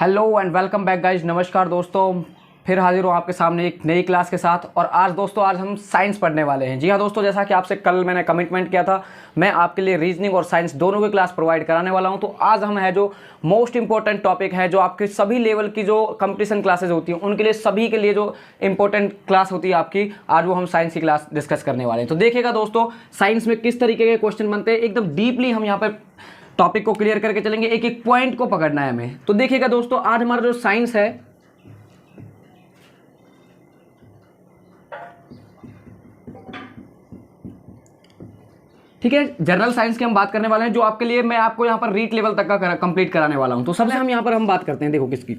Hello and welcome back guys. नमस्कार दोस्तों, फिर हाजिर हूँ आपके सामने एक नई क्लास के साथ। और आज दोस्तों हम साइंस पढ़ने वाले हैं। जी हाँ दोस्तों, जैसा कि आपसे कल मैंने कमिटमेंट किया था, मैं आपके लिए रीजनिंग और साइंस दोनों की क्लास प्रोवाइड कराने वाला हूँ। तो आज हम है जो मोस्ट इंपॉर्टेंट टॉपिक है, जो आपके सभी लेवल की जो कंपटीशन क्लासेज होती हैं उनके लिए, सभी के लिए जो इंपॉर्टेंट क्लास होती है आपकी, आज वो हम साइंस की क्लास डिस्कस करने वाले हैं। तो देखिएगा दोस्तों, साइंस में किस तरीके के क्वेश्चन बनते हैं, एकदम डीपली हम यहाँ पर टॉपिक को क्लियर करके चलेंगे। एक एक पॉइंट को पकड़ना है हमें। तो देखिएगा दोस्तों, आज हमारा जो साइंस है, ठीक है, जनरल साइंस की हम बात करने वाले हैं, जो आपके लिए मैं आपको यहाँ पर रीट लेवल तक का कंप्लीट कराने वाला हूँ। तो सबसे हम यहाँ पर हम बात करते हैं, देखो किसकी।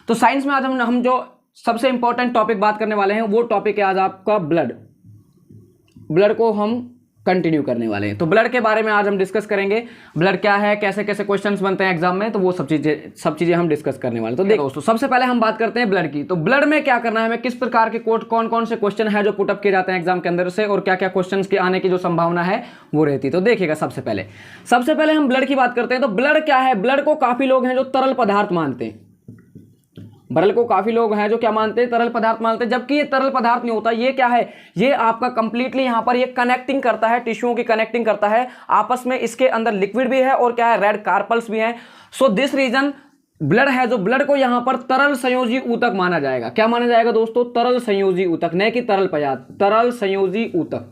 तो साइंस में आज हम जो सबसे इंपॉर्टेंट टॉपिक बात करने वाले हैं, वो टॉपिक है आज आपका ब्लड को हम कंटिन्यू करने वाले हैं। तो ब्लड के बारे में आज हम डिस्कस करेंगे। ब्लड क्या है, कैसे कैसे क्वेश्चंस बनते हैं एग्जाम में, तो वो सब चीजें हम डिस्कस करने वाले हैं। तो देखो दोस्तों, सबसे पहले हम बात करते हैं ब्लड की। तो ब्लड में क्या करना है हमें, किस प्रकार के कौन कौन से क्वेश्चन है जो पुटअप किए जाते हैं एग्जाम के अंदर से, और क्या क्या क्वेश्चन के आने की जो संभावना है वो रहती है। तो देखिएगा, सबसे पहले हम ब्लड की बात करते हैं। तो ब्लड क्या है, ब्लड को काफी लोग हैं जो तरल पदार्थ मानते हैं। ब्लड को काफी लोग हैं जो क्या मानते हैं, तरल पदार्थ मानते हैं, जबकि ये तरल पदार्थ नहीं होता। ये क्या है, ये आपका कंप्लीटली यहाँ पर ये कनेक्टिंग करता है, टिश्यूओं की कनेक्टिंग करता है आपस में। इसके अंदर लिक्विड भी है और क्या है, रेड कार्पल्स भी हैं। सो दिस रीजन ब्लड है, जो ब्लड को यहाँ पर तरल संयोजी ऊतक माना जाएगा। क्या माना जाएगा दोस्तों, तरल संयोजी ऊतक, न कि तरल पदार्थ, तरल संयोजी ऊतक।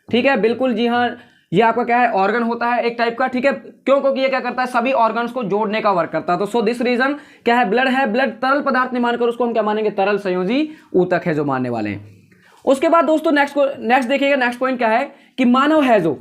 ठीक है, बिल्कुल जी हाँ, ये आपका क्या है, ऑर्गन होता है एक टाइप का। ठीक है, क्यों, क्योंकि ये क्या करता है, सभी ऑर्गन्स को जोड़ने का वर्क करता है। तो सो दिस रीजन क्या है, ब्लड तरल पदार्थ नहीं मानकर उसको हम क्या मानेंगे, तरल संयोजी ऊतक है जो मानने वाले हैं। उसके बाद दोस्तों नेक्स्ट देखिएगा, नेक्स्ट पॉइंट क्या है कि मानव है, जो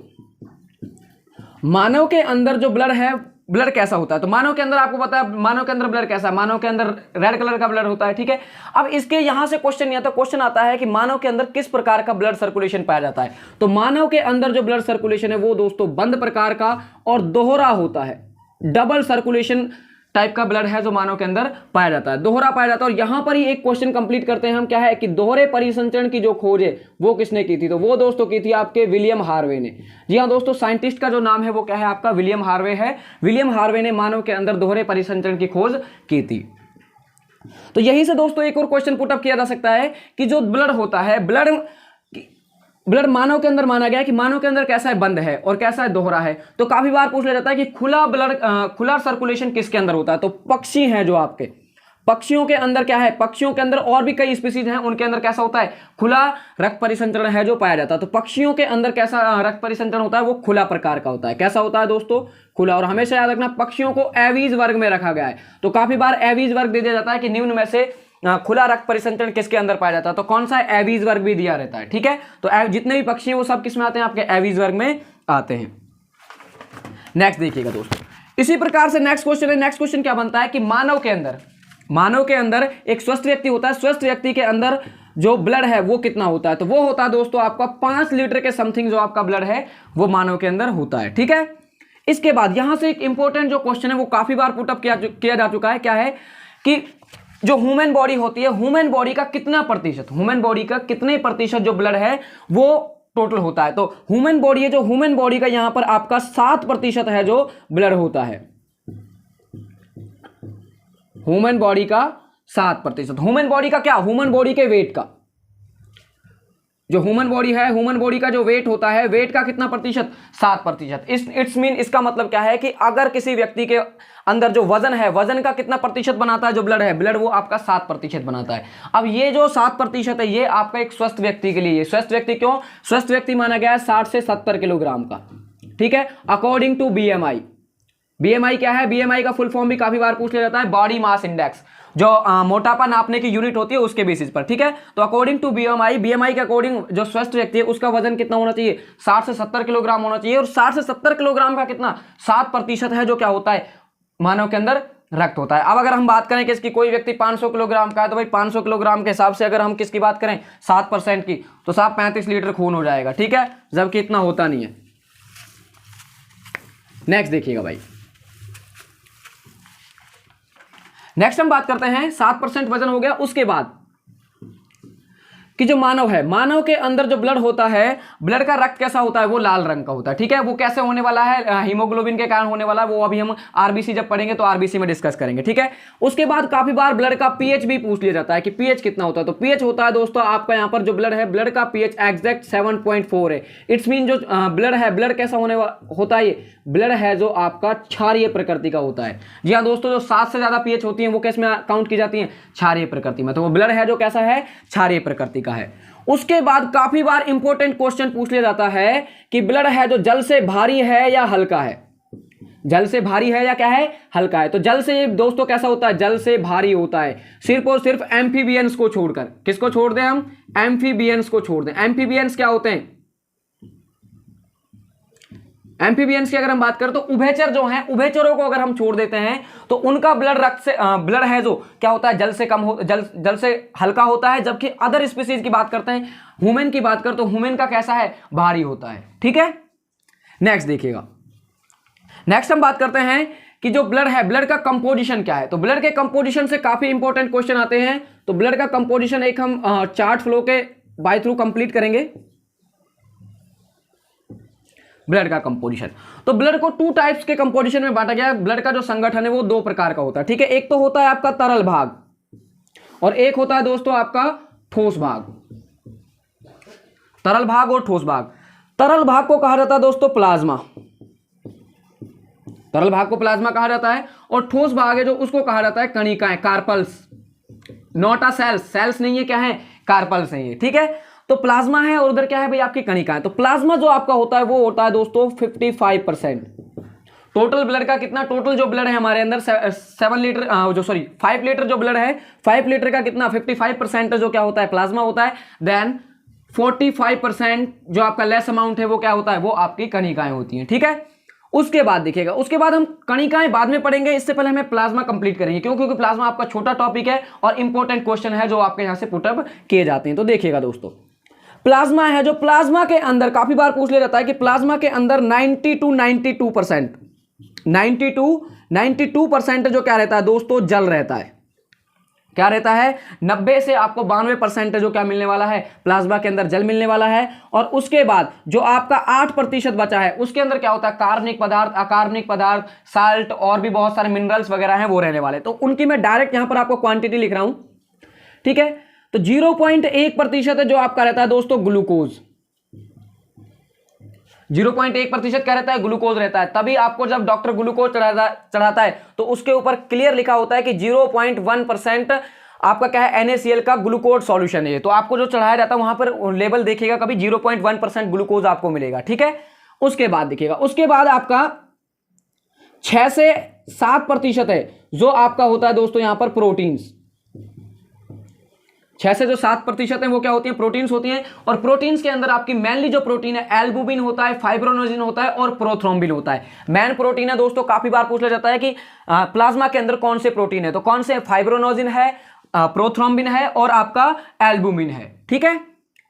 मानव के अंदर जो ब्लड है, ब्लड कैसा होता है। तो मानव के अंदर आपको पता है, मानव के अंदर ब्लड कैसा है, मानव के अंदर रेड कलर का ब्लड होता है। ठीक है, अब इसके यहां से क्वेश्चन नहीं आता, क्वेश्चन आता है कि मानव के अंदर किस प्रकार का ब्लड सर्कुलेशन पाया जाता है। तो मानव के अंदर जो ब्लड सर्कुलेशन है वो दोस्तों बंद प्रकार का और दोहरा होता है, डबल सर्कुलेशन टाइप का ब्लड है जो मानव के अंदर पाया जाता है, दोहरा पाया जाता है। और यहां पर ही एक क्वेश्चन कंप्लीट करते हैं हम, क्या है कि दोहरे परिसंचरण की जो खोज है वो किसने की थी। तो वो दोस्तों की थी आपके विलियम हार्वे ने। जी हाँ दोस्तों, साइंटिस्ट का जो नाम है वो क्या है आपका, विलियम हार्वे है। विलियम हार्वे ने मानव के अंदर दोहरे परिसंचरण की खोज की थी। तो यहीं से दोस्तों एक और क्वेश्चन पुटअप किया जा सकता है कि जो ब्लड होता है, ब्लड मानव के अंदर माना गया है कि मानव के अंदर कैसा है, बंद है, और कैसा है, दोहरा है। तो काफी बार पूछ लिया जाता है कि खुला सर्कुलेशन किसके अंदर होता है। तो पक्षी हैं जो आपके, पक्षियों के अंदर क्या है, पक्षियों के अंदर और भी कई स्पीसीज हैं, उनके अंदर कैसा होता है, खुला रक्त परिसंचरण है जो पाया जाता है। तो पक्षियों के अंदर कैसा रक्त परिसंचरण होता है, वो खुला प्रकार का होता है। कैसा होता है दोस्तों, खुला। और हमेशा याद रखना, पक्षियों को एवीज वर्ग में रखा गया है। तो काफी बार एवीज वर्ग दे दिया जाता है कि निम्न में से खुला रक्त परिसंचरण किसके अंदर पाया जाता है। तो कौन सा है, एवीज वर्ग भी दिया रहता है। ठीक है, तो जितने भी पक्षी हैं वो सब किस में आते हैं, आपके एवीज वर्ग में आते हैं। नेक्स्ट देखिएगा दोस्तों, इसी प्रकार से नेक्स्ट क्वेश्चन है। नेक्स्ट क्वेश्चन क्या बनता है कि मानव के अंदर एक स्वस्थ व्यक्ति होता है, स्वस्थ व्यक्ति के अंदर जो ब्लड है वो कितना होता है। तो वो होता है दोस्तों आपका 5 लीटर के समथिंग जो आपका ब्लड है वो मानव के अंदर होता है। ठीक है, इसके बाद यहां से एक इंपॉर्टेंट जो क्वेश्चन है वो काफी बार पुटअप किया जा चुका है। क्या है कि जो ह्यूमन बॉडी होती है, ह्यूमन बॉडी का कितना प्रतिशत, ह्यूमन बॉडी का कितने प्रतिशत जो ब्लड है वो टोटल होता है। तो ह्यूमन बॉडी है, जो ह्यूमन बॉडी का यहां पर आपका 7% है जो ब्लड होता है। ह्यूमन बॉडी का 7%, ह्यूमन बॉडी का क्या, ह्यूमन बॉडी के वेट का, जो ह्यूमन बॉडी है, ह्यूमन बॉडी का जो वेट होता है, वेट का कितना प्रतिशत, 7%। इट्स मीन, इसका मतलब क्या है कि अगर किसी व्यक्ति के अंदर जो वजन है, वजन का कितना प्रतिशत बनाता है जो ब्लड है, ब्लड वो आपका 7% बनाता है। अब ये जो 7% है ये आपका एक स्वस्थ व्यक्ति के लिए, स्वस्थ व्यक्ति क्यों, स्वस्थ व्यक्ति माना गया है 60 से 70 किलोग्राम का। ठीक है, अकॉर्डिंग टू बीएमआई। बीएमआई क्या है, बीएमआई का फुल फॉर्म भी काफी बार पूछ लिया जाता है, बॉडी मास इंडेक्स, जो मोटापा नापने की यूनिट होती है उसके बेसिस पर। ठीक है, तो अकॉर्डिंग टू बीएमआई के अकॉर्डिंग जो स्वस्थ व्यक्ति है उसका वजन कितना होना चाहिए, 60 से 70 किलोग्राम होना चाहिए। और 60 से 70 किलोग्राम का कितना, 7% है जो क्या होता है, मानव के अंदर रक्त होता है। अब अगर हम बात करें कि इसकी कोई व्यक्ति 500 किलोग्राम का है, तो भाई 500 किलोग्राम के हिसाब से अगर हम किसकी बात करें, 7% की, तो साहब 35 लीटर खून हो जाएगा। ठीक है, जबकि इतना होता नहीं है। नेक्स्ट देखिएगा भाई, नेक्स्ट हम बात करते हैं, 7% वजन हो गया। उसके बाद कि जो मानव है, मानव के अंदर जो ब्लड होता है, ब्लड का रक्त कैसा होता है, वो लाल रंग का होता है, ठीक है। वो कैसे होने वाला है, हीमोग्लोबिन के कारण होने वाला है, वो अभी हम आरबीसी जब पढ़ेंगे तो आरबीसी में डिस्कस करेंगे, ठीक है। उसके बाद काफी बार ब्लड का पीएच भी पूछ लिया जाता है कि पीएच कितना होता है। तो पीएच होता है दोस्तों आपका यहाँ पर जो ब्लड है, ब्लड का पीएच एग्जैक्ट 7.4 है। इट्स मीन जो ब्लड है, ब्लड कैसा होता है, ये ब्लड है जो आपका क्षारीय प्रकृति का होता है। जी हाँ दोस्तों, जो 7 से ज्यादा पीएच होती है वो किस में काउंट की जाती है, क्षारीय प्रकृति में। तो वो ब्लड है जो कैसा है, क्षारीय प्रकृति का है। उसके बाद काफी बार इंपॉर्टेंट क्वेश्चन पूछ लिया जाता है कि ब्लड है जो जल से भारी है या हल्का है, जल से भारी है या क्या है, हल्का है। तो जल से दोस्तों कैसा होता है, जल से भारी होता है, सिर्फ और सिर्फ एम्फीबियंस को छोड़कर। किसको छोड़ दें हम, एम्फीबियंस को छोड़ दें। एम्फीबियंस क्या होते हैं, एम्फीबियंस की अगर हम बात करें तो उभयचर जो हैं, उभयचरों को अगर हम छोड़ देते हैं तो उनका ब्लड रक्त से ब्लड है जो क्या होता है, जल से कम हो, जल से हल्का होता है। जबकि अदर स्पीसीज की बात करते हैं, ह्यूमन की बात करें तो ह्यूमन का कैसा है, भारी होता है, ठीक है। नेक्स्ट देखिएगा, नेक्स्ट हम बात करते हैं कि जो ब्लड है, ब्लड का कंपोजिशन क्या है। तो ब्लड के कंपोजिशन से काफी इंपॉर्टेंट क्वेश्चन आते हैं। तो ब्लड का कंपोजिशन एक हम चार्ट फ्लो के बाय थ्रू कंप्लीट करेंगे। ब्लड का कंपोजिशन, तो ब्लड को 2 टाइप्स के कंपोजिशन में बांटा गया है। ब्लड का जो संगठन है वो 2 प्रकार का होता है, ठीक है। एक तो होता है आपका तरल भाग और एक होता है दोस्तों आपका ठोस भाग। तरल भाग और ठोस भाग। तरल भाग को कहा जाता है दोस्तों प्लाज्मा, तरल भाग को प्लाज्मा कहा जाता है। और ठोस भाग है जो, उसको कहा जाता है कणिकाएं, carpels. Not a cells, cells नहीं है, क्या है, कार्पल्स है ये, ठीक है। तो प्लाज्मा है और उधर क्या है भाई, आपकी कणिकाएं। तो प्लाज्मा जो आपका होता है वो होता है दोस्तों 55%। टोटल ब्लड का कितना, टोटल जो ब्लड है हमारे अंदर 7 लीटर 5 लीटर जो ब्लड है, 5 लीटर का कितना 55% जो क्या होता है, प्लाज्मा होता है। देन 45% जो आपका लेस अमाउंट है वो क्या होता है, वो आपकी कणिकाएं होती हैं, ठीक है। उसके बाद देखिएगा, उसके बाद हम कणिकाएं बाद में पढ़ेंगे, इससे पहले हमें प्लाज्मा कंप्लीट करेंगे। क्यों, क्योंकि प्लाज्मा आपका छोटा टॉपिक है और इंपॉर्टेंट क्वेश्चन है जो आपके यहां से पुटअप किए जाते हैं। तो देखिएगा दोस्तों, प्लाज्मा है जो, प्लाज्मा के अंदर काफी बार पूछ लिया जाता है कि प्लाज्मा के अंदर 90 to 92% जो क्या रहता है दोस्तों, जल रहता है। क्या रहता है, 90 से आपको 92% जो क्या मिलने वाला है, प्लाज्मा के अंदर जल मिलने वाला है। और उसके बाद जो आपका 8% बचा है उसके अंदर क्या होता है, कार्बनिक पदार्थ, अकार्बनिक पदार्थ, साल्ट और भी बहुत सारे मिनरल्स वगैरह हैं वो रहने वाले। तो उनकी मैं डायरेक्ट यहां पर आपको क्वांटिटी लिख रहा हूं, ठीक है। तो 0.1% है जो आपका रहता है दोस्तों ग्लूकोज। 0.1% क्या रहता है, ग्लूकोज रहता है। तभी आपको जब डॉक्टर ग्लूकोज चढ़ाता है तो उसके ऊपर क्लियर लिखा होता है कि 0.1% आपका क्या है, NaCl का ग्लूकोज सॉल्यूशन है। तो आपको जो चढ़ाया जाता है वहां पर लेवल देखिएगा, कभी 0.1% ग्लूकोज आपको मिलेगा, ठीक है। उसके बाद देखिएगा, उसके बाद आपका 6 से 7% है जो आपका होता है दोस्तों यहां पर प्रोटीन्स। 6 से जो 7% है वो क्या होती है, प्रोटीन्स होती हैं। और प्रोटीन्स के अंदर आपकी मेनली जो प्रोटीन है, एल्बुमिन होता है, फाइब्रोनोजिन होता है और प्रोथ्रोम्बिन होता है। मेन प्रोटीन है दोस्तों, काफी बार पूछ लिया जाता है कि प्लाज्मा के अंदर कौन से प्रोटीन है, तो कौन से, फाइब्रोनोजिन है, प्रोथ्रोम्बिन है और आपका एल्बुमिन है, ठीक है।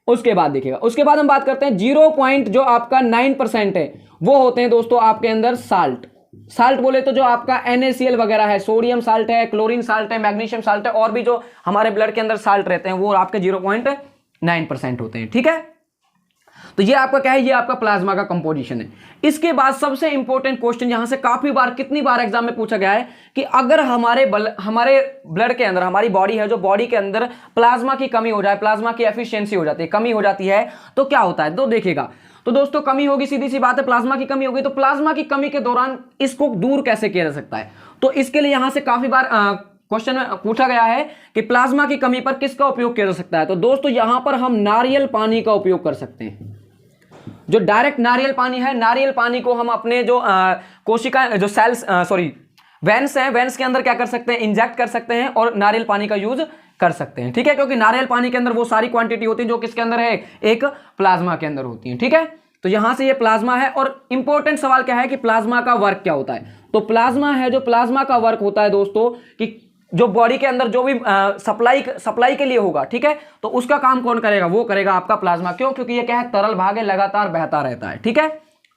उसके बाद देखिएगा, उसके बाद हम बात करते हैं 0.9% है वो होते हैं दोस्तों आपके अंदर साल्ट। साल्ट बोले तो जो आपका NaCl वगैरह है, सोडियम साल्ट है, क्लोरीन साल्ट है, मैग्नीशियम साल्ट है और भी जो हमारे ब्लड के अंदर साल्ट रहते हैं वो आपके 0.9% होते हैं, ठीक है। तो ये आपका क्या है, ये आपका प्लाज्मा का कंपोजिशन है। इसके बाद सबसे इंपॉर्टेंट क्वेश्चन यहां से काफी बार, कितनी बार एग्जाम में पूछा गया है कि अगर हमारे ब्लड के अंदर, हमारी बॉडी है जो, बॉडी के अंदर प्लाज्मा की कमी हो जाए, प्लाज्मा की एफिशिएंसी हो जाती है, कमी हो जाती है, तो क्या होता है। तो देखिएगा, तो दोस्तों कमी होगी, सीधी सी बात है, प्लाज्मा की कमी होगी। तो प्लाज्मा की कमी के दौरान इसको दूर कैसे किया जा सकता है, तो इसके लिए यहां से काफी बार क्वेश्चन में पूछा गया है कि प्लाज्मा की कमी पर किसका उपयोग किया जा सकता है। तो दोस्तों यहां पर हम नारियल पानी का उपयोग कर सकते हैं। जो डायरेक्ट नारियल पानी है, नारियल पानी को हम अपने जो कोशिका, जो सेल्स, वेन्स हैं, वेन्स के अंदर क्या कर सकते हैं, इंजेक्ट कर सकते हैं और नारियल पानी का यूज कर सकते हैं, ठीक है। क्योंकि नारियल पानी के अंदर वो सारी क्वांटिटी होती है जो किसके अंदर है, एक प्लाज्मा के अंदर होती है, ठीक है। तो यहां से ये प्लाज्मा है। और इंपॉर्टेंट सवाल क्या है कि प्लाज्मा का वर्क क्या होता है। तो प्लाज्मा है जो, प्लाज्मा का वर्क होता है दोस्तों कि जो बॉडी के अंदर जो भी सप्लाई के लिए होगा, ठीक है, तो उसका काम कौन करेगा, वो करेगा आपका प्लाज्मा। क्यों, क्योंकि ये क्या है, तरल भाग है, लगातार बहता रहता है, ठीक है।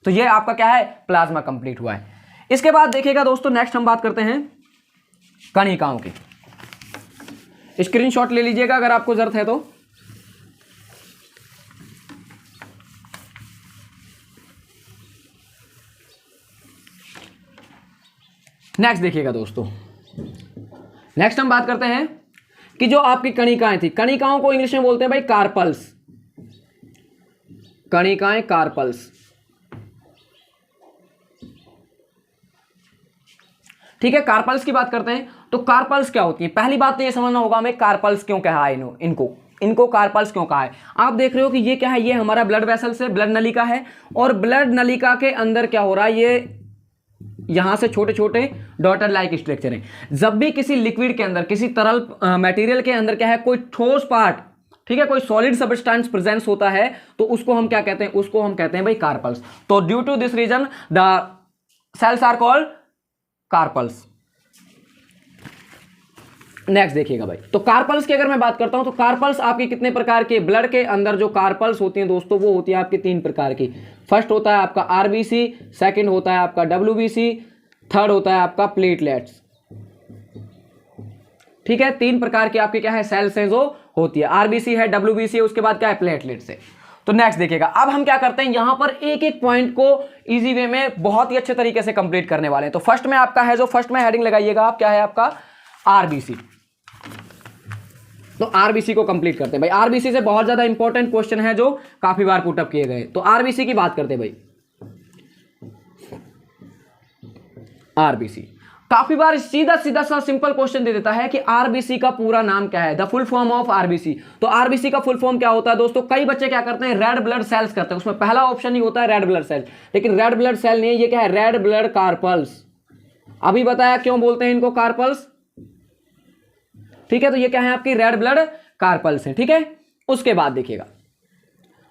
तो ये आपका क्या है, प्लाज्मा कंप्लीट हुआ है। इसके बाद देखिएगा दोस्तों, नेक्स्ट हम बात करते हैं कणिकाओं की। स्क्रीनशॉट ले लीजिएगा अगर आपको जरूरत है तो। नेक्स्ट देखिएगा दोस्तों, नेक्स्ट हम बात करते हैं कि जो आपकी कणिकाएं थी, कणिकाओं को इंग्लिश में बोलते हैं भाई कार्पल्स, कणिकाएं कार्पल्स। ठीक है, कार्पल्स की बात करते हैं तो कार्पल्स क्या होती है। पहली बात तो ये समझना होगा हमें कार्पल्स क्यों कहा है, इनको कार्पल्स क्यों कहा है। आप देख रहे हो कि ये क्या है, ये हमारा ब्लड वेसल्स है, ब्लड नलिका है, और ब्लड नलिका के अंदर क्या हो रहा है, ये यहां से छोटे छोटे डॉटर लाइक स्ट्रक्चर है। जब भी किसी लिक्विड के अंदर, किसी तरल मटेरियल के अंदर क्या है, कोई ठोस पार्ट, ठीक है, कोई सॉलिड सब्सटेंस प्रेजेंस होता है तो उसको हम क्या कहते हैं, उसको हम कहते हैं भाई कार्पल्स। तो due to this reason the cells are called carpals. Next देखिएगा भाई, तो कार्पल्स की अगर मैं बात करता हूं तो कार्पल्स आपके कितने प्रकार के, ब्लड के अंदर जो कार्पल्स होती हैं दोस्तों वो होती है आपकी 3 प्रकार की। फर्स्ट होता है आपका आरबीसी, सेकंड होता है आपका डब्ल्यूबीसी, थर्ड होता है आपका प्लेटलेट्स। ठीक है, 3 प्रकार की आपकी क्या है, सेल्स है जो होती है, आरबीसी है, डब्ल्यूबीसी है, उसके बाद क्या है, प्लेटलेट्स है। तो नेक्स्ट देखिएगा, अब हम क्या करते हैं, यहां पर एक एक पॉइंट को इजी वे में बहुत ही अच्छे तरीके से कंप्लीट करने वाले हैं। तो फर्स्ट में आपका है जो, फर्स्ट में हेडिंग लगाइएगा आप, क्या है आपका आरबीसी। तो आरबीसी को कंप्लीट करते हैं भाई। आरबीसी से बहुत ज्यादा इंपॉर्टेंट क्वेश्चन है जो काफी बार पुटअप किए गए। तो आरबीसी की बात करते हैं भाई। आरबीसी काफी बार सीधा सीधा सा सिंपल क्वेश्चन दे देता है कि आरबीसी का पूरा नाम क्या है, the full form of RBC. तो आरबीसी का फुल फॉर्म क्या होता है दोस्तों, कई बच्चे क्या करते हैं, रेड ब्लड सेल्स करते हैं, उसमें पहला ऑप्शन ही होता है रेड ब्लड सेल, लेकिन रेड ब्लड सेल नहीं है, ये क्या है, रेड ब्लड कार्पल्स। अभी बताया क्यों बोलते हैं इनको कार्पल्स। ठीक है, तो ये क्या है आपकी रेड ब्लड कार्पल्स है। ठीक है, उसके बाद देखिएगा,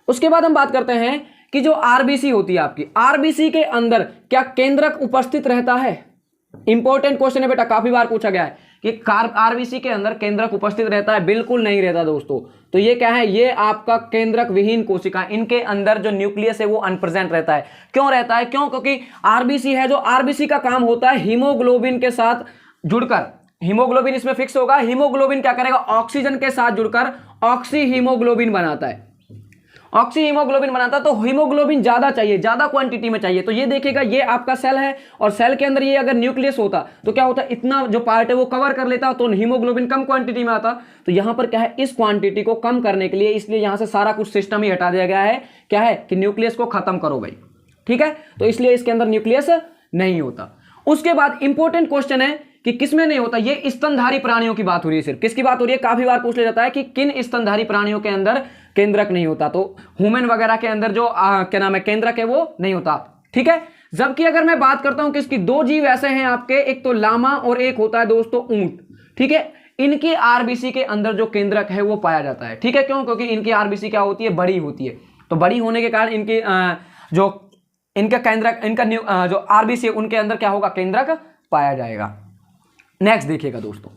उसके बाद हम बात करते हैं कि जो आरबीसी होती है आपकी, आरबीसी के अंदर क्या केंद्रक उपस्थित रहता है। इंपॉर्टेंट क्वेश्चन है बेटा, काफी बार पूछा गया है कि आरबीसी के अंदर केंद्रक उपस्थित रहता है, बिल्कुल नहीं रहता दोस्तों। तो ये क्या है, ये आपका केंद्रक विहीन कोशिका, इनके अंदर जो न्यूक्लियस है वो अनप्रेजेंट रहता है। क्यों रहता है, क्यों, क्योंकि आरबीसी है जो, आरबीसी का काम होता है हीमोग्लोबिन के साथ जुड़कर, हीमोग्लोबिन इसमें फिक्स होगा, हीमोग्लोबिन क्या करेगा, ऑक्सीजन के साथ जुड़कर ऑक्सी हीमोग्लोबिन बनाता है, ऑक्सी हीमोग्लोबिन बनाता है। तो हीमोग्लोबिन ज्यादा चाहिए, ज्यादा क्वांटिटी में चाहिए। तो ये देखिएगा, ये आपका सेल है और सेल के अंदर ये अगर न्यूक्लियस होता तो क्या होता, इतना जो पार्ट है वो कवर कर लेता, तो हीमोग्लोबिन कम क्वांटिटी में आता। तो यहां पर क्या है, इस क्वांटिटी को कम करने के लिए, इसलिए यहां से सारा कुछ सिस्टम ही हटा दिया गया है, क्या है कि न्यूक्लियस को खत्म करो भाई। ठीक है, तो इसलिए इसके अंदर न्यूक्लियस नहीं होता। उसके बाद इंपॉर्टेंट क्वेश्चन है कि किसमें नहीं होता, ये स्तनधारी प्राणियों की बात हो रही है, सिर्फ किसकी बात हो रही है, काफी बार पूछ लिया जाता है कि किन स्तनधारी प्राणियों के अंदर केंद्रक नहीं होता। तो ह्यूमन वगैरह के अंदर जो क्या नाम है, केंद्रक है वो नहीं होता। ठीक है, जबकि अगर मैं बात करता हूं कि इसकी 2 जीव ऐसे हैं आपके, एक तो लामा और एक होता है दोस्तों ऊंट। ठीक है, इनकी आरबीसी के अंदर जो केंद्रक है वो पाया जाता है। ठीक है, क्यों, क्योंकि इनकी आरबीसी क्या होती है, बड़ी होती है। तो बड़ी होने के कारण इनकी जो इनका केंद्रक, इनका जो आरबीसी उनके अंदर क्या होगा, केंद्रक पाया जाएगा। नेक्स्ट देखिएगा दोस्तों,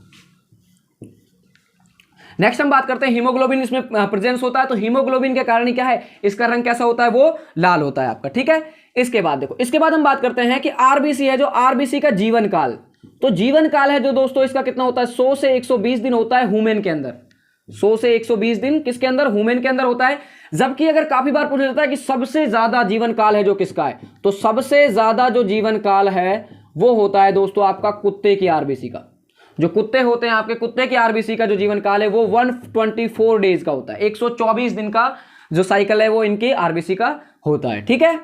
नेक्स्ट हम बात करते हैं हीमोग्लोबिन इसमें प्रेजेंस होता है। तो हीमोग्लोबिन के कारण ही क्या है, इसका रंग कैसा होता है, वो लाल होता है आपका। ठीक है, इसके बाद देखो, इसके बाद हम बात करते हैं कि आरबीसी है जो, आरबीसी का जीवन काल। तो जीवन काल है जो दोस्तों इसका कितना होता है, 100 से 120 दिन होता है ह्यूमन के अंदर, 100 से 120 दिन किसके अंदर, ह्यूमन के अंदर होता है। जबकि अगर काफी बार पूछा जाता है कि सबसे ज्यादा जीवन काल है जो किसका है, तो सबसे ज्यादा जो जीवन काल है वो होता है दोस्तों आपका कुत्ते की आरबीसी का। जो कुत्ते होते हैं आपके, कुत्ते की आरबीसी का जो जीवन काल है वो 124 डेज का होता है, 124 दिन का जो साइकिल है वो इनकी आरबीसी का होता है। ठीक है,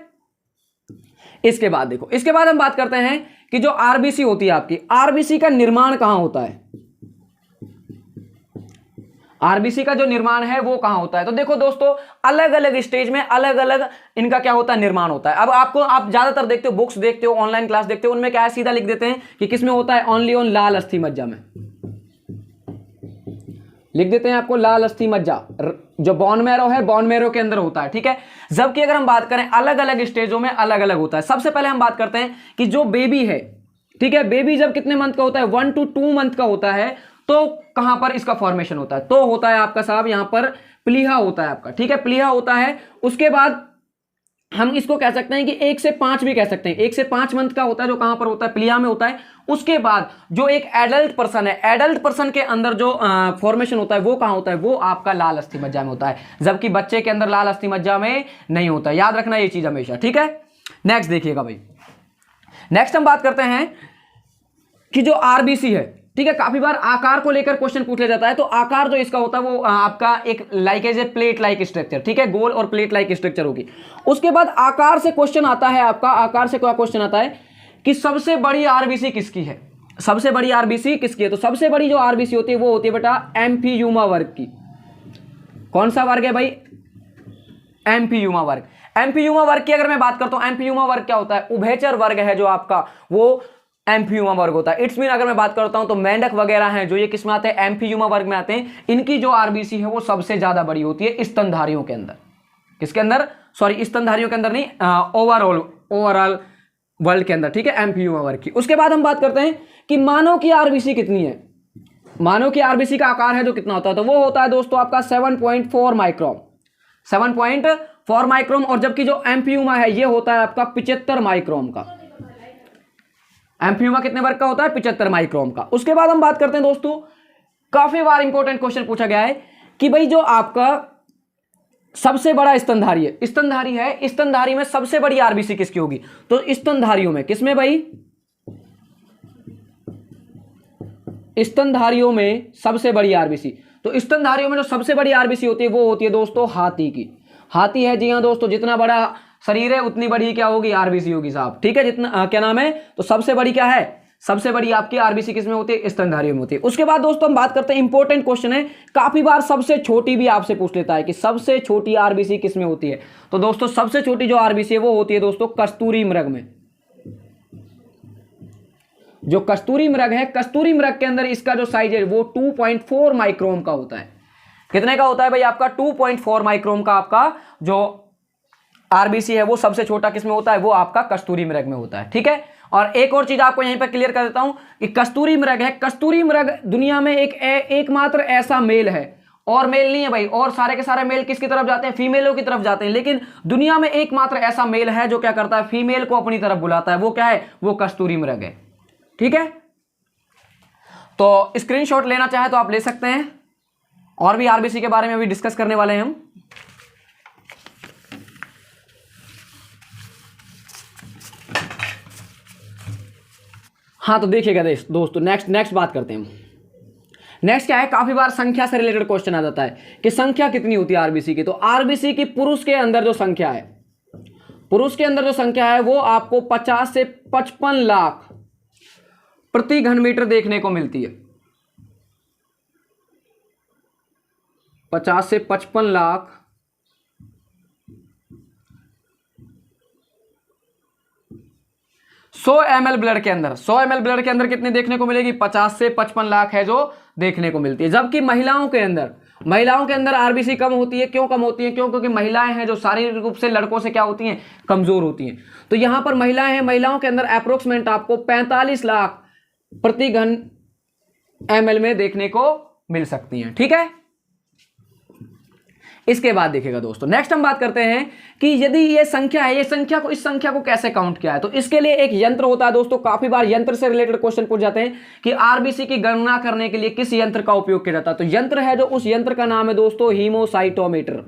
इसके बाद देखो, इसके बाद हम बात करते हैं कि जो आरबीसी होती है आपकी, आरबीसी का निर्माण कहां होता है, आरबीसी का जो निर्माण है वो कहां होता है। तो देखो दोस्तों, अलग अलग स्टेज में अलग अलग इनका क्या होता है, निर्माण होता है। अब आपको, आप ज्यादातर देखते हो, बुक्स देखते हो, ऑनलाइन क्लास देखते हो, उनमें क्या है, सीधा लिख देते हैं कि किसमें होता है, ओनली ऑन लाल अस्थि मज्जा में लिख देते हैं आपको, लाल अस्थि मज्जा जो बोन मैरो है, बोन मैरो के अंदर होता है। ठीक है, जबकि अगर हम बात करें अलग अलग स्टेजों में अलग अलग होता है। सबसे पहले हम बात करते हैं कि जो बेबी है, ठीक है, बेबी जब कितने मंथ का होता है, 1 to 2 मंथ का होता है, तो कहां पर इसका फॉर्मेशन होता है, तो होता है आपका साहब यहां पर प्लीहा होता है आपका। ठीक है, प्लीहा होता है। उसके बाद हम इसको कह सकते हैं कि 1 से 5 भी कह सकते हैं, 1 से 5 मंथ का होता है जो कहां पर होता है, प्लीहा में होता है। उसके बाद जो एक एडल्ट पर्सन है, एडल्ट पर्सन के अंदर जो फॉर्मेशन होता है वो कहां होता है, वो आपका लाल अस्थि मज्जा में होता है, जबकि बच्चे के अंदर लाल अस्थि मज्जा में नहीं होता है। याद रखना ये चीज हमेशा। ठीक है, नेक्स्ट देखिएगा भाई, नेक्स्ट हम बात करते हैं कि जो आरबीसी है, ठीक है, काफी बार आकार को लेकर क्वेश्चन पूछा जाता है। तो आकार जो इसका होता है वो आपका एक like as a plate like structure, ठीक है, गोल और प्लेट लाइक स्ट्रक्चर होगी। उसके बाद आकार से क्वेश्चन आता है आपका, आकार से क्या क्वेश्चन आता है कि सबसे बड़ी आरबीसी किसकी है, सबसे बड़ी आरबीसी किसकी है। तो सबसे बड़ी जो आरबीसी होती है वो होती है बेटा एम्फीयूमा वर्ग की। कौन सा वर्ग है भाई, एम्फीयूमा वर्ग। एम्फीयूमा वर्ग की अगर मैं बात करता हूं, एम्फीयूमा वर्ग क्या होता है, उभयचर वर्ग है जो आपका, वो एम्फीयूमा वर्ग होता है। इट्स मीन अगर मैं बात करता हूं तो मेंढक वगैरह हैं जो ये किस में आते हैं, एम्फीयूमा वर्ग में आते हैं। इनकी जो आरबीसी है वो सबसे ज्यादा बड़ी होती है स्तनधारियों के अंदर। किसके अंदर, सॉरी स्तनधारियों के अंदर नहीं, ओवरऑल वर्ल्ड के अंदर, ठीक है, एम्फीयूमा वर्ग की। उसके बाद हम बात करते हैं कि मानव की आरबीसी कितनी है। मानव की आरबीसी का आकार है जो कितना होता है, तो वो होता है दोस्तों आपका 7.4 माइक्रोन, 7.4 माइक्रोन। और जबकि जो एम्फीयूमा है ये होता है आपका 75 माइक्रोन का। एम्फीयूमा कितने वर्ग का होता है, 75 माइक्रोन का। उसके बाद हम बात करते हैं दोस्तों, काफी बार इंपॉर्टेंट क्वेश्चन पूछा गया है कि भाई जो आपका सबसे बड़ा स्तनधारी है, स्तनधारी है, स्तनधारी में सबसे बड़ी आरबीसी किसकी होगी। तो स्तनधारियों में किसमें भाई, स्तनधारियों में सबसे बड़ी आरबीसी, तो स्तनधारियों में जो सबसे बड़ी आरबीसी होती है वो होती है दोस्तों हाथी की। हाथी है, जी हाँ दोस्तों, जितना बड़ा शरीर है उतनी बड़ी क्या होगी, आरबीसी होगी साहब, ठीक है, जितना क्या नाम है, तो सबसे बड़ी क्या है, सबसे बड़ी आपकी आरबीसी किसमें होती है, स्तनधारियों में होती है। उसके बाद दोस्तों हम बात करते हैं, इंपॉर्टेंट क्वेश्चन है, काफी बार सबसे छोटी भी आपसे पूछ लेता है कि सबसे छोटी आरबीसी किसमें होती है। तो दोस्तों सबसे छोटी जो आरबीसी है वो होती है दोस्तों कस्तूरी मृग में। जो कस्तूरी मृग है, कस्तूरी मृग के अंदर इसका जो साइज है वो 2.4 माइक्रोन का होता है। कितने का होता है भाई आपका, 2.4 माइक्रोन का आपका जो आरबीसी है वो सबसे छोटा किसमें होता है, वो आपका कस्तूरी मृग में होता है, ठीक है। और एक और चीज आपको यहीं पर क्लियर कर देता हूं कि कस्तूरी मृग है, कस्तूरी मृग दुनिया में एकमात्र ऐसा मेल है, और मेल नहीं है भाई, और सारे के सारे मेल किसकी तरफ जाते हैं, फीमेलों की तरफ जाते हैं, लेकिन दुनिया में एकमात्र ऐसा मेल है जो क्या करता है, फीमेल को अपनी तरफ बुलाता है। वो क्या है, वो कस्तूरी मृग है, ठीक है। तो स्क्रीनशॉट लेना चाहे तो आप ले सकते हैं, और भी आरबीसी के बारे में अभी डिस्कस करने वाले हैं हम। हाँ तो देखिएगा दोस्तों, नेक्स्ट बात करते हैं हम। नेक्स्ट क्या है, काफी बार संख्या से रिलेटेड क्वेश्चन आ जाता है कि संख्या कितनी होती है आरबीसी की। तो आरबीसी की पुरुष के अंदर जो संख्या है, पुरुष के अंदर जो संख्या है वो आपको 50 से 55 लाख प्रति घन मीटर देखने को मिलती है। 50 से 55 लाख सौ ml ब्लड के अंदर, 100 ml ब्लड के अंदर कितनी देखने को मिलेगी, 50 से 55 लाख है जो देखने को मिलती है। जबकि महिलाओं के अंदर आरबीसी कम होती है। क्यों कम होती है, क्यों, क्योंकि महिलाएं हैं जो शारीरिक रूप से लड़कों से क्या होती हैं, कमजोर होती हैं। तो यहां पर महिलाएं हैं, महिलाओं के अंदर अप्रोक्सीमेट आपको 45 लाख प्रति घन ml में देखने को मिल सकती हैं, ठीक है। इसके बाद देखिएगा दोस्तों, नेक्स्ट हम बात करते हैं कि यदि ये संख्या है, इस संख्या को कैसे काउंट किया है। तो इसके लिए एक यंत्र होता है दोस्तों, काफी बार यंत्र से रिलेटेड क्वेश्चन पूछ जाते हैं कि आरबीसी की गणना करने के लिए किस यंत्र का उपयोग किया जाता है। तो यंत्र है जो, उस यंत्र का नाम है दोस्तों हीमोसाइटोमीटर।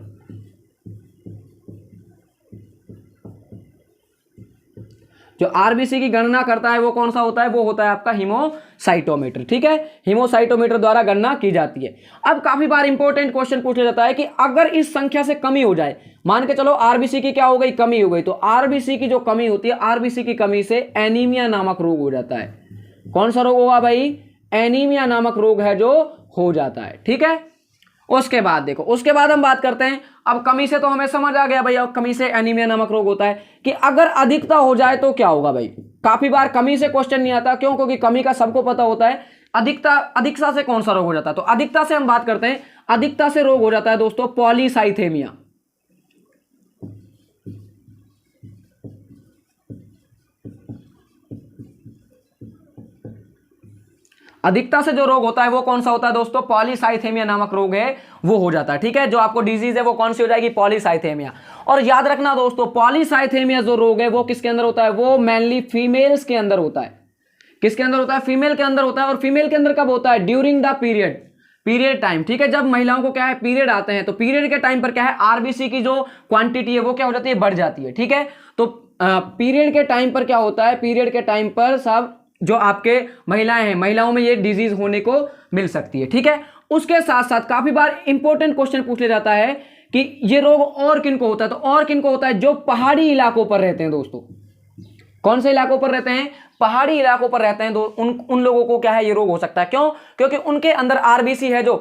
जो आरबीसी की गणना करता है वो कौन सा होता है, वो होता है आपका हीमोसाइटोमीटर, ठीक है। हीमोसाइटोमीटर द्वारा गणना की जाती है। अब काफी बार इंपॉर्टेंट क्वेश्चन पूछा जाता है कि अगर इस संख्या से कमी हो जाए, मान के चलो आरबीसी की क्या हो गई, कमी हो गई, तो आरबीसी की जो कमी होती है, आरबीसी की कमी से एनीमिया नामक रोग हो जाता है। कौन सा रोग होगा भाई, एनीमिया नामक रोग है जो हो जाता है, ठीक है। उसके बाद देखो, उसके बाद हम बात करते हैं, अब कमी से तो हमें समझ आ गया भाई, अब कमी से एनीमिया नामक रोग होता है कि अगर अधिकता हो जाए तो क्या होगा भाई। काफी बार कमी से क्वेश्चन नहीं आता, क्यों, क्योंकि कमी का सबको पता होता है। अधिकता से कौन सा रोग हो जाता है, तो अधिकता से हम बात करते हैं, अधिकता से रोग हो जाता है दोस्तों पॉलीसाइथेमिया। अधिकता से जो रोग होता है वो कौन सा होता है दोस्तों, पॉलीसाइथेमिया नामक रोग है वो हो जाता है, ठीक है। जो आपको डिजीज है वो कौन सी हो जाएगी, पॉलीसाइथेमिया। और याद रखना दोस्तों, पॉलीसाइथेमिया जो रोग है वो किसके अंदर होता है, वो मेनली फीमेल्स के अंदर होता है। किसके अंदर होता है, फीमेल के अंदर होता है। और फीमेल के अंदर कब होता है, ड्यूरिंग द पीरियड टाइम, ठीक है। जब महिलाओं को क्या है, पीरियड आते हैं, तो पीरियड के टाइम पर क्या है, आरबीसी की जो क्वांटिटी है वो क्या हो जाती है, बढ़ जाती है, ठीक है। तो पीरियड के टाइम पर क्या होता है, पीरियड के टाइम पर सब जो आपके महिलाएं हैं, महिलाओं में ये डिजीज होने को मिल सकती है। ठीक है, उसके साथ साथ काफी बार इंपॉर्टेंट क्वेश्चन पूछ लिया जाता है कि ये रोग और किन को होता है, तो और किन को होता है, जो पहाड़ी इलाकों पर रहते हैं दोस्तों। कौन से इलाकों पर रहते हैं, पहाड़ी इलाकों पर रहते हैं, उन लोगों को क्या है, ये रोग हो सकता है। क्यों, क्योंकि उनके अंदर आरबीसी है, जो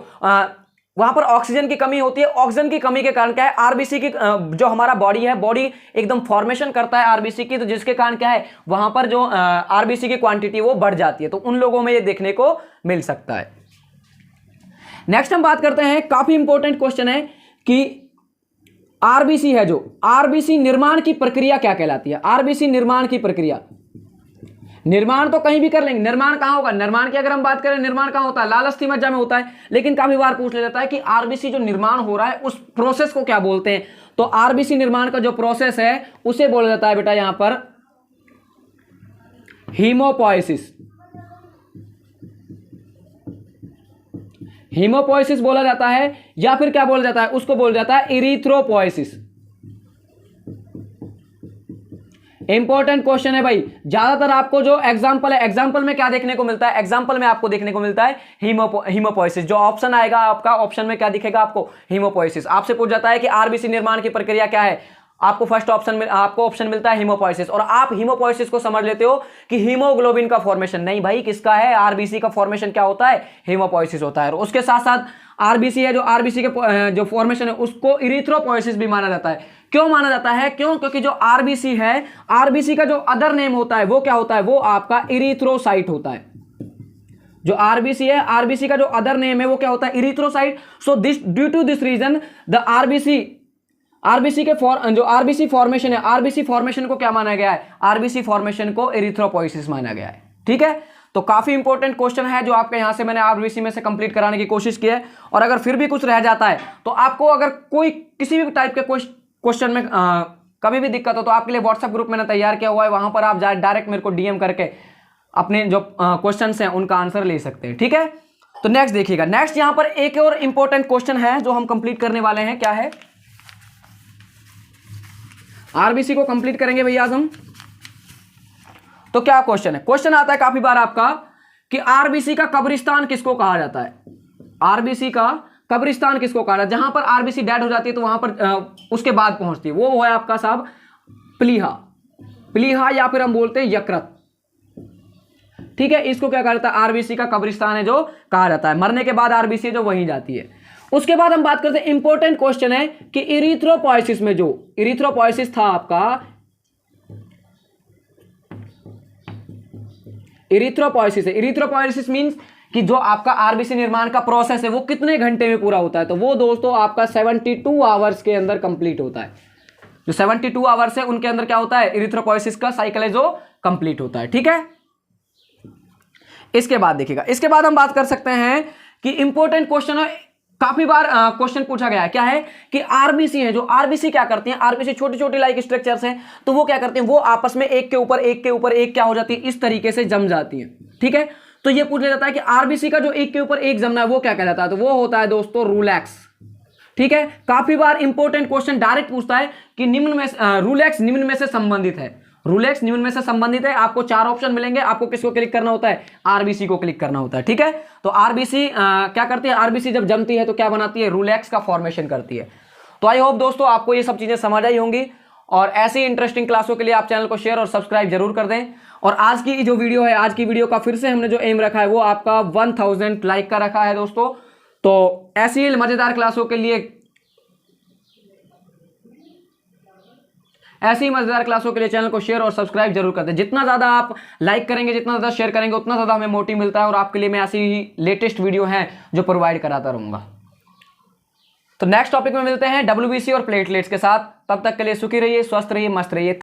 वहां पर ऑक्सीजन की कमी होती है। ऑक्सीजन की कमी के कारण क्या है, आरबीसी की जो हमारा बॉडी है, बॉडी एकदम फॉर्मेशन करता है आरबीसी की, तो जिसके कारण क्या है, वहां पर जो आरबीसी की क्वांटिटी वो बढ़ जाती है, तो उन लोगों में ये देखने को मिल सकता है। नेक्स्ट हम बात करते हैं, काफी इंपॉर्टेंट क्वेश्चन है कि आरबीसी है, जो आरबीसी निर्माण की प्रक्रिया क्या कहलाती है। आरबीसी निर्माण की प्रक्रिया, निर्माण तो कहीं भी कर लेंगे, निर्माण कहां होगा, निर्माण की अगर हम बात करें, निर्माण कहां होता है, लाल अस्थि मज्जा में होता है। लेकिन काफी बार पूछ लिया जाता है कि आरबीसी जो निर्माण हो रहा है उस प्रोसेस को क्या बोलते हैं, तो आरबीसी निर्माण का जो प्रोसेस है उसे बोला जाता है बेटा यहां पर हीमोपोइसिस। हीमोपोइसिस बोला जाता है, या फिर क्या बोला जाता है, उसको बोला जाता है इरिथ्रोपोइसिस। इंपॉर्टेंट क्वेश्चन है भाई, ज्यादातर आपको जो एग्जांपल है, एग्जांपल में क्या देखने को मिलता है, एग्जांपल में आपको देखने को मिलता है हीमोपोइसिस। जो ऑप्शन आएगा आपका, ऑप्शन में क्या दिखेगा आपको, हीमोपोइसिस। आपसे पूछ जाता है कि आरबीसी निर्माण की प्रक्रिया क्या है, आपको फर्स्ट ऑप्शन में आपको ऑप्शन मिलता है हीमोपोइसिस, और आप हीमोपोइसिस को समझ लेते हो कि हीमोग्लोबिन का फॉर्मेशन। नहीं भाई, किसका है, आरबीसी का फॉर्मेशन क्या होता है, हीमोपोइसिस होता है। और उसके साथ साथ आरबीसी है, जो आरबीसी के जो फॉर्मेशन है उसको इरिथ्रोपोइसिस भी माना जाता है। क्यों माना जाता है, क्यों, क्योंकि जो आरबीसी है, आरबीसी का जो अदर नेम होता है वो क्या होता है, वो आपका इरिथ्रोसाइट होता है। जो आरबीसी है, आरबीसी का जो अदर नेम है वो क्या होता है, erythrocyte. So this, due to this reason the RBC के जो आरबीसी फॉर्मेशन है, आरबीसी फॉर्मेशन को क्या माना गया है, आरबीसी फॉर्मेशन को इरिथ्रोपोइसिस माना गया है। ठीक है, तो काफी इंपॉर्टेंट क्वेश्चन है जो आपके यहां से मैंने आरबीसी में से कंप्लीट कराने की कोशिश की है। और अगर फिर भी कुछ रह जाता है तो आपको अगर कोई किसी भी टाइप के क्वेश्चन में कभी भी दिक्कत हो तो आपके लिए व्हाट्सएप ग्रुप मैंने तैयार किया हुआ है, वहां पर आप डायरेक्ट मेरे को डीएम करके अपने जो क्वेश्चन हैं उनका आंसर ले सकते हैं। ठीक है, तो नेक्स्ट देखिएगा, नेक्स्ट यहां पर एक और इंपॉर्टेंट क्वेश्चन है जो हम कंप्लीट करने वाले हैं। क्या है, आरबीसी को कंप्लीट करेंगे भैया आज हम। तो क्या क्वेश्चन है, क्वेश्चन आता है काफी बार आपका कि आरबीसी का कब्रिस्तान किसको कहा जाता है। आरबीसी का कब्रिस्तान किसको कहा जाता है, जहां पर आरबीसी डेड हो जाती है तो वहां पर उसके बाद पहुंचती है, वो है आपका साहब प्लीहा। प्लीहा या फिर हम बोलते हैं यकृत। ठीक है, इसको क्या कहा जाता है, आरबीसी का कब्रिस्तान है जो कहा जाता है। मरने के बाद आरबीसी जो वहीं जाती है। उसके बाद हम बात करते हैं, इंपॉर्टेंट क्वेश्चन है कि इरिथ्रोपोइसिस में, जो इरिथ्रोपोइसिस था आपका, इरिथ्रोपोइसिस है, इरिथ्रोपोइसिस मींस कि जो आपका आरबीसी निर्माण का प्रोसेस है वो कितने घंटे में पूरा होता है, तो वो दोस्तों आपका 72 आवर्स के अंदर कंप्लीट होता है। जो 72 आवर्स है उनके अंदर क्या होता है, इरिथ्रोपोइसिस का साइकिल है जो कंप्लीट होता है। ठीक है, इसके बाद देखिएगा, इसके बाद हम बात कर सकते हैं कि इंपॉर्टेंट क्वेश्चन है, काफी बार क्वेश्चन पूछा गया है। क्या है कि आरबीसी है, जो आरबीसी क्या करती हैं, आरबीसी छोटी छोटी लाइक स्ट्रक्चर्स हैं, तो वो क्या करती हैं, वो आपस में एक के ऊपर एक के ऊपर एक क्या हो जाती है, इस तरीके से जम जाती हैं। ठीक है, तो ये पूछा जाता है कि आरबीसी का जो एक के ऊपर एक जमना है वो क्या कहलाता है, तो वो होता है दोस्तों रूलेक्स। ठीक है, काफी बार इंपॉर्टेंट क्वेश्चन डायरेक्ट पूछता है कि निम्न में रूलेक्स निम्न में से संबंधित है, रूलेक्स निम्न में से संबंधित है। आपको 4 ऑप्शन मिलेंगे, आपको किसको क्लिक करना होता है, आरबीसी को क्लिक करना होता है। ठीक है, तो आरबीसी क्या करती है, आरबीसी जब जमती है तो क्या बनाती है, रूलेक्स का फॉर्मेशन करती है। तो आई होप दोस्तों आपको ये सब चीजें समझ आई होंगी, और ऐसी इंटरेस्टिंग क्लासों के लिए आप चैनल को शेयर और सब्सक्राइब जरूर कर दें। और आज की जो वीडियो है, आज की वीडियो का फिर से हमने जो एम रखा है वो आपका 1000 लाइक का रखा है दोस्तों। तो ऐसी मजेदार क्लासों के लिए, ऐसी मजेदार क्लासों के लिए चैनल को शेयर और सब्सक्राइब जरूर कर दें। जितना ज्यादा आप लाइक करेंगे, जितना ज्यादा शेयर करेंगे, उतना ज्यादा हमें मोटिव मिलता है, और आपके लिए मैं ऐसी ही लेटेस्ट वीडियो है जो प्रोवाइड कराता रहूंगा। तो नेक्स्ट टॉपिक में मिलते हैं WBC और प्लेटलेट्स के साथ। तब तक के लिए सुखी रहिए, स्वस्थ रहिए, मस्त रहिए।